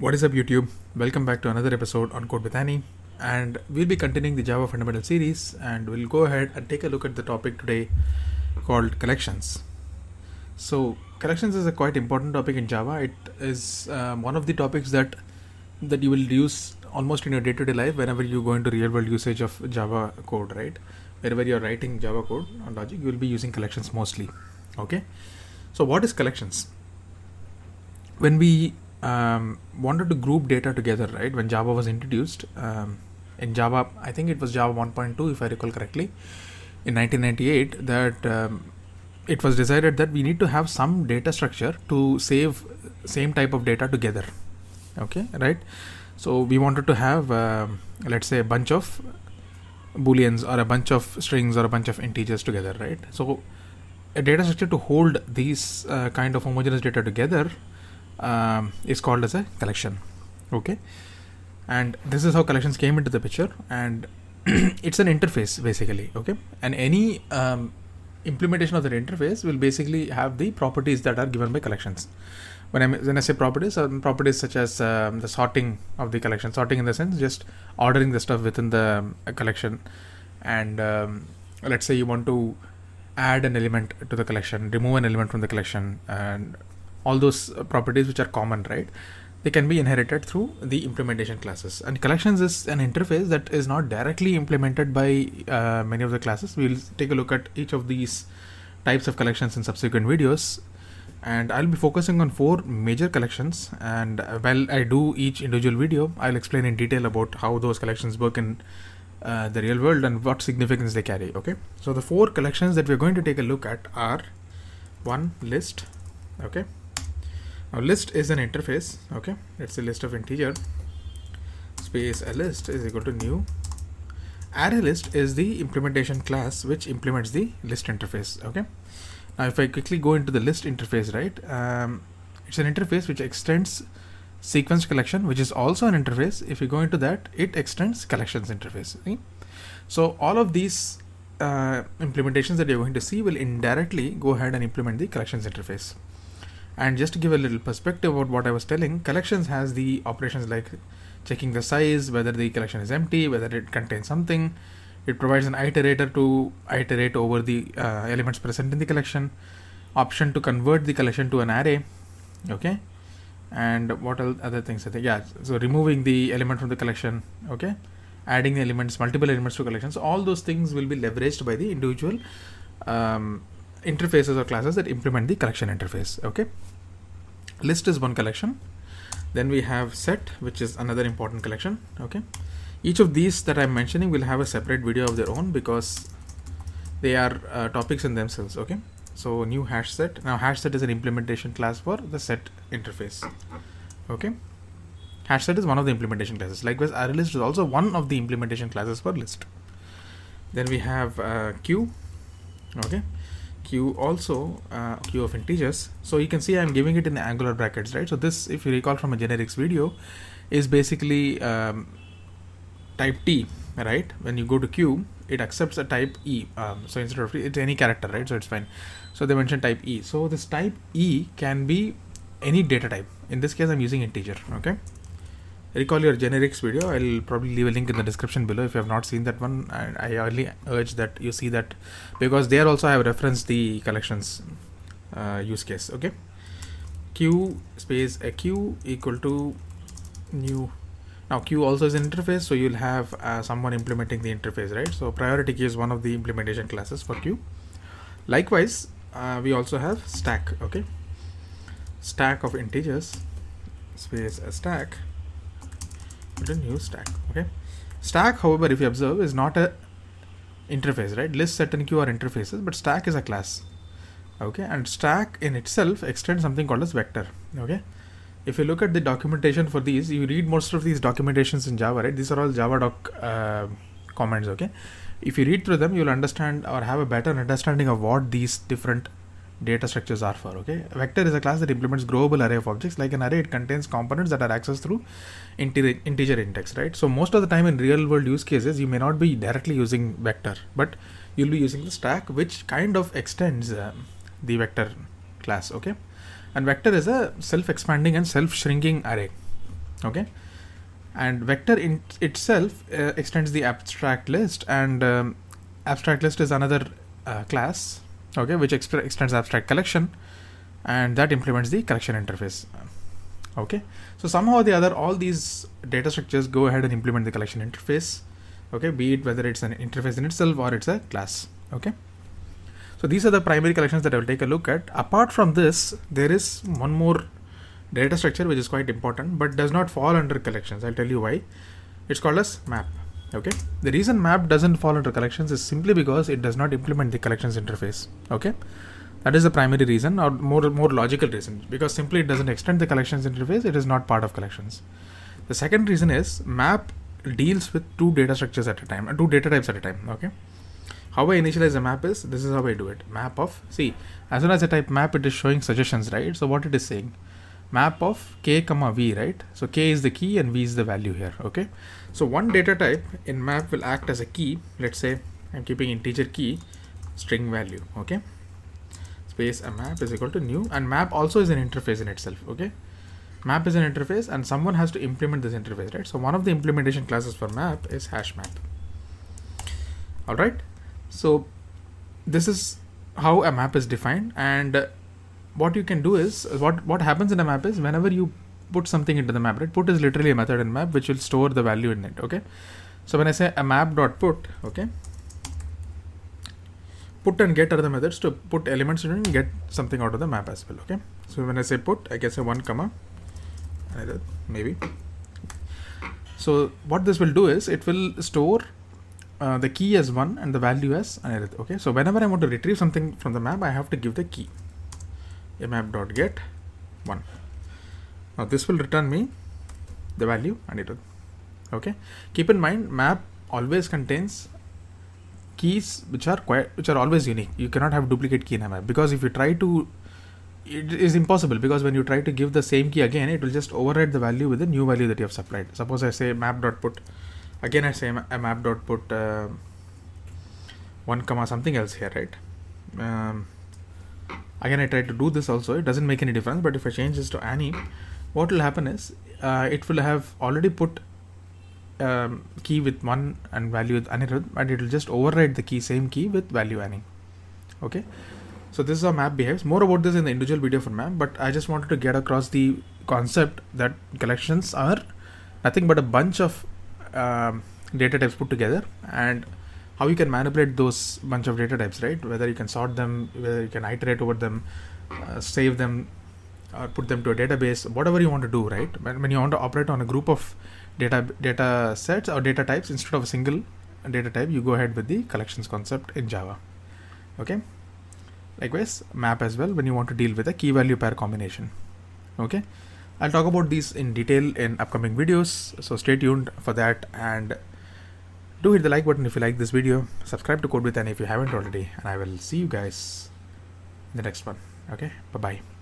What is up, YouTube? Welcome back to another episode on Code with Annie, and we'll be continuing the Java Fundamental series, and we'll go ahead and take a look at the topic today called collections. So, collections is a quite important topic in Java. It is one of the topics that you will use almost in your day-to-day life whenever you go into real-world usage of Java code, right? Wherever you're writing Java code or logic, you will be using collections mostly. Okay. So, what is collections? When we wanted to group data together, right? When Java was introduced, in Java, I think it was Java 1.2, if I recall correctly, in 1998, that it was decided that we need to have some data structure to save same type of data together. Okay, right? So we wanted to have, let's say, a bunch of booleans or a bunch of strings or a bunch of integers together, right? So a data structure to hold these kind of homogeneous data together is called as a collection. Okay, and this is how collections came into the picture, and it's an interface basically. Okay, and any implementation of that interface will basically have the properties that are given by collections. When I say properties, properties such as the sorting of the collection, sorting in the sense just ordering the stuff within the collection, and let's say you want to add an element to the collection, remove an element from the collection, and all those properties which are common, right? They can be inherited through the implementation classes. And collections is an interface that is not directly implemented by many of the classes. We'll take a look at each of these types of collections in subsequent videos. And I'll be focusing on 4 major collections. And while I do each individual video, I'll explain in detail about how those collections work in the real world and what significance they carry. Okay. So the 4 collections that we're going to take a look at are: 1, list. Okay. Now list is an interface. Okay, it's a list of integer space a list is equal to new. Array list is the implementation class which implements the list interface. Okay, now if I quickly go into the list interface, right, it's an interface which extends sequence collection, which is also an interface. If you go into that, it extends collections interface. Okay? So all of these implementations that you're going to see will indirectly go ahead and implement the collections interface. And just to give a little perspective about what I was telling, collections has the operations like checking the size, whether the collection is empty, whether it contains something. It provides an iterator to iterate over the elements present in the collection, option to convert the collection to an array. Okay, and what other things I think? Yeah, so removing the element from the collection. Okay, adding the elements, multiple elements to collections. So all those things will be leveraged by the individual interfaces or classes that implement the collection interface. Okay, list is one collection. Then we have set, which is another important collection. Okay, each of these that I'm mentioning will have a separate video of their own because they are topics in themselves. Okay, so new hash set. Now hash set is an implementation class for the set interface. Okay, hash set is one of the implementation classes. Likewise, array list is also one of the implementation classes for list. Then we have queue. Okay, queue also queue of integers. So you can see I'm giving it in the angular brackets, right? So this, if you recall from a generics video, is basically type T, right? When you go to queue, it accepts a type E. So instead of it's any character, right? So it's fine. So they mentioned type E. So this type E can be any data type. In this case, I'm using integer. Okay. Recall your generics video. I'll probably leave a link in the description below if you have not seen that one. I really urge that you see that, because there also I have referenced the collections use case. Okay, queue space a queue equal to new. Now queue also is an interface, so you'll have someone implementing the interface, right? So priority key is one of the implementation classes for queue. Likewise, we also have stack. Okay, stack of integers space a stack. A new stack. Okay, stack, however, if you observe, is not a interface, right? List, set, and queue are interfaces, but stack is a class. Okay, and stack in itself extends something called as vector. Okay, if you look at the documentation for these, you read most of these documentations in Java, right? These are all Java doc comments. Okay, if you read through them, you'll understand or have a better understanding of what these different data structures are for. Okay, a vector is a class that implements growable array of objects. Like an array, it contains components that are accessed through integer index, right? So most of the time in real world use cases, you may not be directly using vector, but you'll be using the stack, which kind of extends the vector class. Okay, and vector is a self-expanding and self-shrinking array. Okay, and vector itself extends the abstract list, and abstract list is another class, okay, which extends abstract collection, and that implements the collection interface. Okay, so somehow or the other, all these data structures go ahead and implement the collection interface. Okay, be it whether it's an interface in itself or it's a class. Okay, so these are the primary collections that I will take a look at. Apart from this, there is one more data structure which is quite important but does not fall under collections. I'll tell you why. It's called as map. Okay, the reason map doesn't fall under collections is simply because it does not implement the collections interface. Okay, that is the primary reason, or more logical reason, because simply it doesn't extend the collections interface. It is not part of collections. The second reason is map deals with two data structures at a time, two data types at a time. Okay, how I initialize a map is, this is how I do it. Map of, see, as soon as I type map, it is showing suggestions, right? So what it is saying, map of k comma v, right? So k is the key and v is the value here. Okay, so one data type in map will act as a key. Let's say I'm keeping integer key string value. Okay, space a map is equal to new, and map also is an interface in itself. Okay, map is an interface and someone has to implement this interface, right? So one of the implementation classes for map is hash map. All right, so this is how a map is defined, and what you can do is, what happens in a map is, whenever you put something into the map, right? Put is literally a method in map which will store the value in it. Okay, so when I say a map dot put, okay, put and get are the methods to put elements in it and get something out of the map as well. Okay, so when I say put, I can say 1 comma maybe. So what this will do is, it will store the key as 1 and the value as Anirudh. Okay, so whenever I want to retrieve something from the map, I have to give the key, a map dot get 1. Now this will return me the value Anirudh. Okay, keep in mind, map always contains keys which are always unique. You cannot have duplicate key in a map, because if you try to, it is impossible, because when you try to give the same key again, it will just override the value with the new value that you have supplied. Suppose I say map dot put, again I say a map dot put 1 comma something else here, right? Again I try to do this also, it doesn't make any difference. But if I change this to Annie, what will happen is, it will have already put key with 1 and value with Anirudh, and it will just override the key, same key with value Annie. Okay, so this is how map behaves. More about this in the individual video for map, but I just wanted to get across the concept that collections are nothing but a bunch of data types put together, and how you can manipulate those bunch of data types, right? Whether you can sort them, whether you can iterate over them, save them, or put them to a database, whatever you want to do, right? When you want to operate on a group of data sets or data types instead of a single data type, you go ahead with the collections concept in Java. Okay, likewise map as well, when you want to deal with a key value pair combination. Okay, I'll talk about these in detail in upcoming videos, so stay tuned for that, and do hit the like button if you like this video. Subscribe to CodeWithAni if you haven't already, and I will see you guys in the next one. Okay, bye bye.